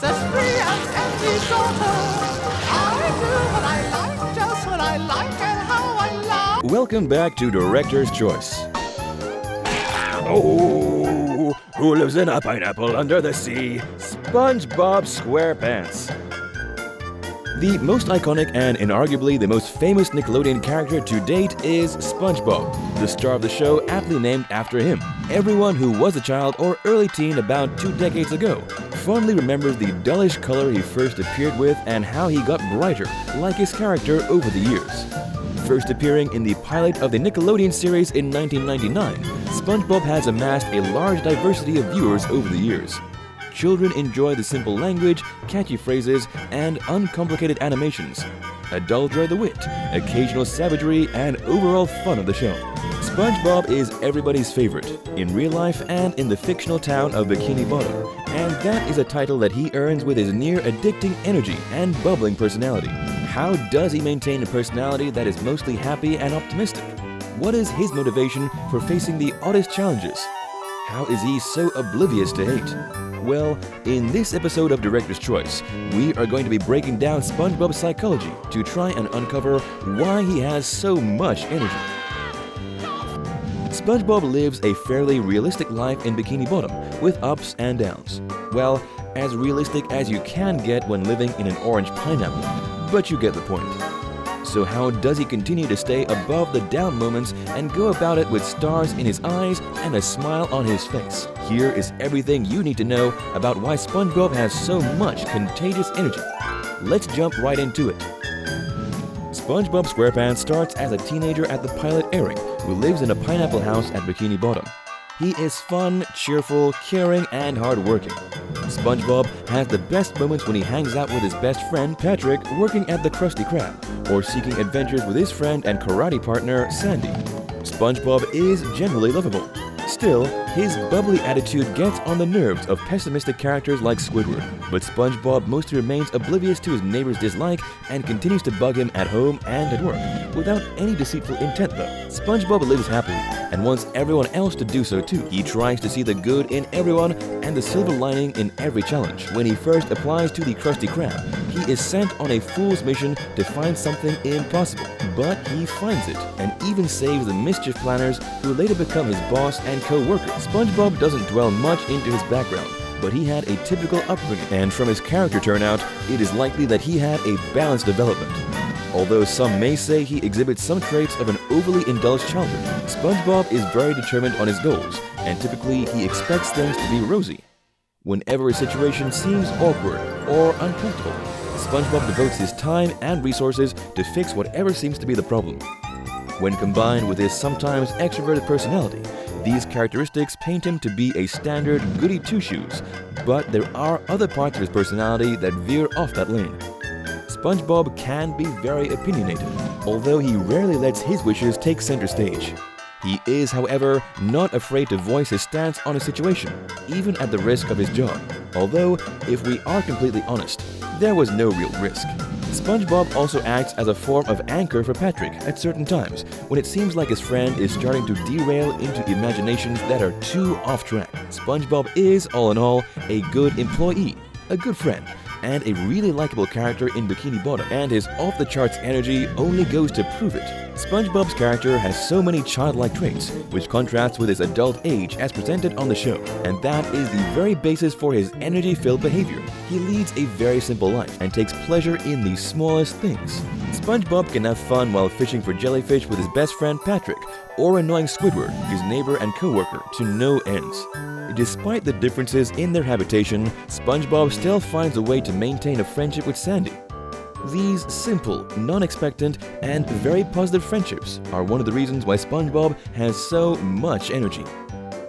As free as any daughter. I do what I like, just what I like, and how I like. Welcome back to Director's Choice. Oh, who lives in a pineapple under the sea? SpongeBob SquarePants. The most iconic and inarguably the most famous Nickelodeon character to date is SpongeBob, the star of the show aptly named after him. Everyone who was a child or early teen about 2 decades ago fondly remembers the dullish color he first appeared with and how he got brighter, like his character over the years. First appearing in the pilot of the Nickelodeon series in 1999, SpongeBob has amassed a large diversity of viewers over the years. Children enjoy the simple language, catchy phrases, and uncomplicated animations. Adults enjoy the wit, occasional savagery, and overall fun of the show. SpongeBob is everybody's favorite, in real life and in the fictional town of Bikini Bottom, and that is a title that he earns with his near-addicting energy and bubbling personality. How does he maintain a personality that is mostly happy and optimistic? What is his motivation for facing the oddest challenges? How is he so oblivious to hate? Well, in this episode of Director's Choice, we are going to be breaking down SpongeBob's psychology to try and uncover why he has so much energy. SpongeBob lives a fairly realistic life in Bikini Bottom, with ups and downs. Well, as realistic as you can get when living in an orange pineapple, but you get the point. So how does he continue to stay above the down moments and go about it with stars in his eyes and a smile on his face? Here is everything you need to know about why SpongeBob has so much contagious energy. Let's jump right into it. SpongeBob SquarePants starts as a teenager at the pilot airing who lives in a pineapple house at Bikini Bottom. He is fun, cheerful, caring, and hardworking. SpongeBob has the best moments when he hangs out with his best friend Patrick working at the Krusty Krab, or seeking adventures with his friend and karate partner Sandy. SpongeBob is generally lovable. Still, his bubbly attitude gets on the nerves of pessimistic characters like Squidward, but SpongeBob mostly remains oblivious to his neighbor's dislike and continues to bug him at home and at work, without any deceitful intent though. SpongeBob lives happily and wants everyone else to do so too. He tries to see the good in everyone and the silver lining in every challenge. When he first applies to the Krusty Krab, he is sent on a fool's mission to find something impossible, but he finds it and even saves the mischief planners who later become his boss and co-worker. SpongeBob doesn't dwell much into his background, but he had a typical upbringing, and from his character turnout, it is likely that he had a balanced development. Although some may say he exhibits some traits of an overly indulged childhood, SpongeBob is very determined on his goals, and typically he expects things to be rosy. Whenever a situation seems awkward or uncomfortable, SpongeBob devotes his time and resources to fix whatever seems to be the problem. When combined with his sometimes extroverted personality, these characteristics paint him to be a standard goody two-shoes, but there are other parts of his personality that veer off that lane. SpongeBob can be very opinionated, although he rarely lets his wishes take center stage. He is, however, not afraid to voice his stance on a situation, even at the risk of his job. Although, if we are completely honest, there was no real risk. SpongeBob also acts as a form of anchor for Patrick at certain times when it seems like his friend is starting to derail into imaginations that are too off track. SpongeBob is, all in all, a good employee, a good friend, and a really likable character in Bikini Bottom, and his off-the-charts energy only goes to prove it. SpongeBob's character has so many childlike traits, which contrasts with his adult age as presented on the show, and that is the very basis for his energy-filled behavior. He leads a very simple life and takes pleasure in the smallest things. SpongeBob can have fun while fishing for jellyfish with his best friend Patrick, or annoying Squidward, his neighbor and co-worker, to no ends. Despite the differences in their habitation, SpongeBob still finds a way to maintain a friendship with Sandy. These simple, non-expectant, and very positive friendships are one of the reasons why SpongeBob has so much energy.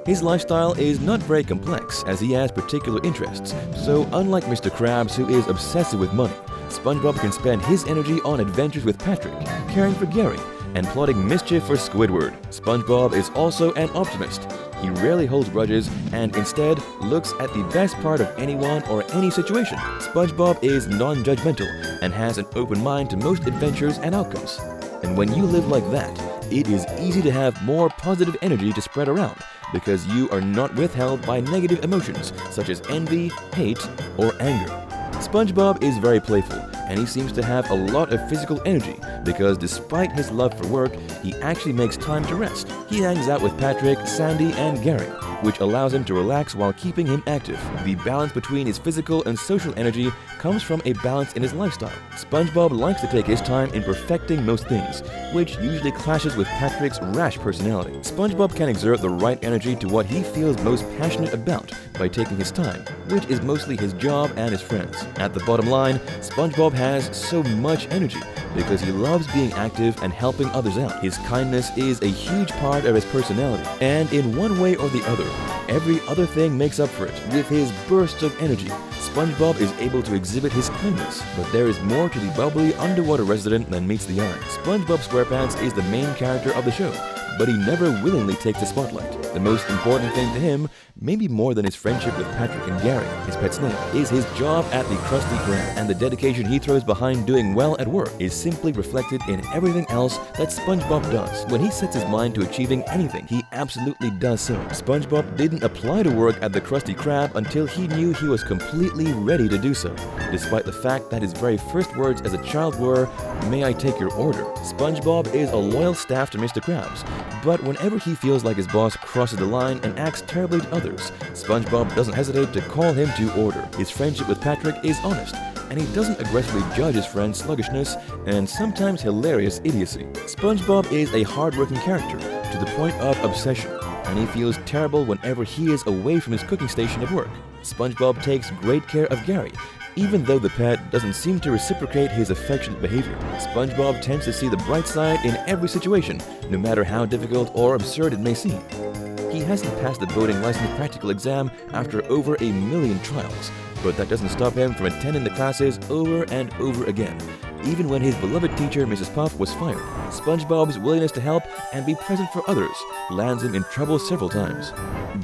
His lifestyle is not very complex as he has particular interests, so unlike Mr. Krabs who is obsessive with money, SpongeBob can spend his energy on adventures with Patrick, caring for Gary, and plotting mischief for Squidward. SpongeBob is also an optimist. He rarely holds grudges and instead looks at the best part of anyone or any situation. SpongeBob is non-judgmental and has an open mind to most adventures and outcomes. And when you live like that, it is easy to have more positive energy to spread around because you are not withheld by negative emotions such as envy, hate, or anger. SpongeBob is very playful, and he seems to have a lot of physical energy because despite his love for work, he actually makes time to rest. He hangs out with Patrick, Sandy, and Gary, which allows him to relax while keeping him active. The balance between his physical and social energy comes from a balance in his lifestyle. SpongeBob likes to take his time in perfecting most things, which usually clashes with Patrick's rash personality. SpongeBob can exert the right energy to what he feels most passionate about by taking his time, which is mostly his job and his friends. At the bottom line, SpongeBob has so much energy because he loves being active and helping others out. His kindness is a huge part of his personality, and in one way or the other, every other thing makes up for it. With his bursts of energy, SpongeBob is able to exhibit his kindness, but there is more to the bubbly underwater resident than meets the eye. SpongeBob SquarePants is the main character of the show, but he never willingly takes the spotlight. The most important thing to him, maybe more than his friendship with Patrick and Gary, his pet snake, is his job at the Krusty Krab, and the dedication he throws behind doing well at work is simply reflected in everything else that SpongeBob does. When he sets his mind to achieving anything, he absolutely does so. SpongeBob didn't apply to work at the Krusty Krab until he knew he was completely ready to do so, despite the fact that his very first words as a child were, "May I take your order?" SpongeBob is a loyal staff to Mr. Krabs, but whenever he feels like his boss crosses the line and acts terribly to others, SpongeBob doesn't hesitate to call him to order. His friendship with Patrick is honest, and he doesn't aggressively judge his friend's sluggishness and sometimes hilarious idiocy. SpongeBob is a hard-working character to the point of obsession, and he feels terrible whenever he is away from his cooking station at work. SpongeBob takes great care of Gary, even though the pet doesn't seem to reciprocate his affectionate behavior. SpongeBob tends to see the bright side in every situation, no matter how difficult or absurd it may seem. He hasn't passed the boating license practical exam after over 1,000,000 trials, but that doesn't stop him from attending the classes over and over again, even when his beloved teacher, Mrs. Puff, was fired. SpongeBob's willingness to help and be present for others lands him in trouble several times.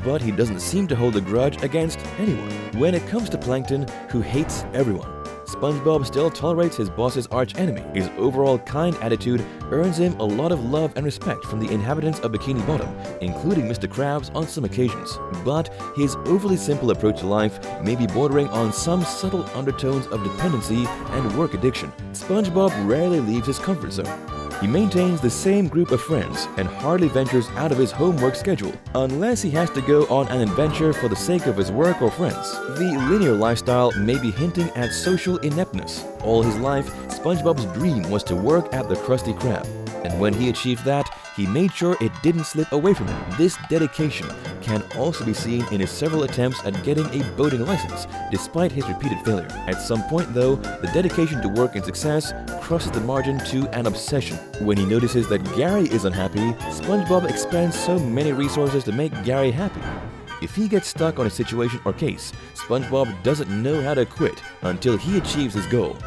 But he doesn't seem to hold a grudge against anyone. When it comes to Plankton, who hates everyone, SpongeBob still tolerates his boss's arch-enemy. His overall kind attitude earns him a lot of love and respect from the inhabitants of Bikini Bottom, including Mr. Krabs on some occasions. But his overly simple approach to life may be bordering on some subtle undertones of dependency and work addiction. SpongeBob rarely leaves his comfort zone. He maintains the same group of friends and hardly ventures out of his homework schedule, unless he has to go on an adventure for the sake of his work or friends. The linear lifestyle may be hinting at social ineptness. All his life, SpongeBob's dream was to work at the Krusty Krab, and when he achieved that, he made sure it didn't slip away from him. This dedication can also be seen in his several attempts at getting a boating license, despite his repeated failure. At some point, though, the dedication to work and success crosses the margin to an obsession. When he notices that Gary is unhappy, SpongeBob expends so many resources to make Gary happy. If he gets stuck on a situation or case, SpongeBob doesn't know how to quit until he achieves his goal.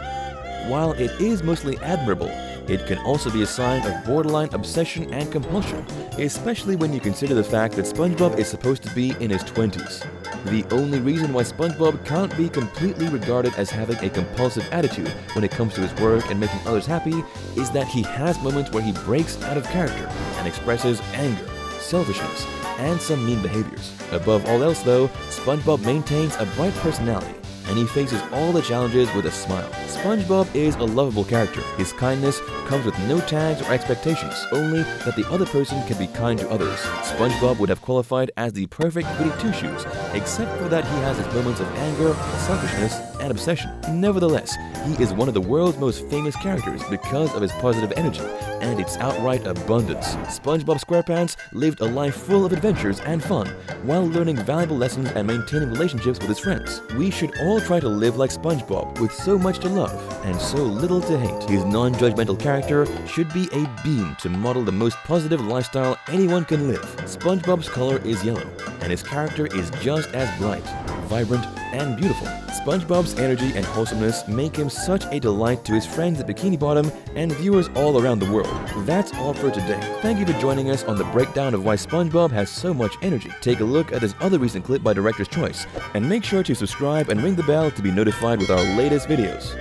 While it is mostly admirable, it can also be a sign of borderline obsession and compulsion, especially when you consider the fact that SpongeBob is supposed to be in his 20s. The only reason why SpongeBob can't be completely regarded as having a compulsive attitude when it comes to his work and making others happy is that he has moments where he breaks out of character and expresses anger, selfishness, and some mean behaviors. Above all else though, SpongeBob maintains a bright personality, and he faces all the challenges with a smile. SpongeBob is a lovable character. His kindness comes with no tags or expectations, only that the other person can be kind to others. SpongeBob would have qualified as the perfect goody two-shoes, except for that he has his moments of anger, selfishness, and obsession. Nevertheless, he is one of the world's most famous characters because of his positive energy and its outright abundance. SpongeBob SquarePants lived a life full of adventures and fun, while learning valuable lessons and maintaining relationships with his friends. We should all try to live like SpongeBob, with so much to love and so little to hate. His non-judgmental character should be a beam to model the most positive lifestyle anyone can live. SpongeBob's color is yellow, and his character is just as bright, vibrant, and beautiful. SpongeBob's energy and wholesomeness make him such a delight to his friends at Bikini Bottom and viewers all around the world. That's all for today. Thank you for joining us on the breakdown of why SpongeBob has so much energy. Take a look at this other recent clip by Director's Choice, and make sure to subscribe and ring the bell to be notified with our latest videos.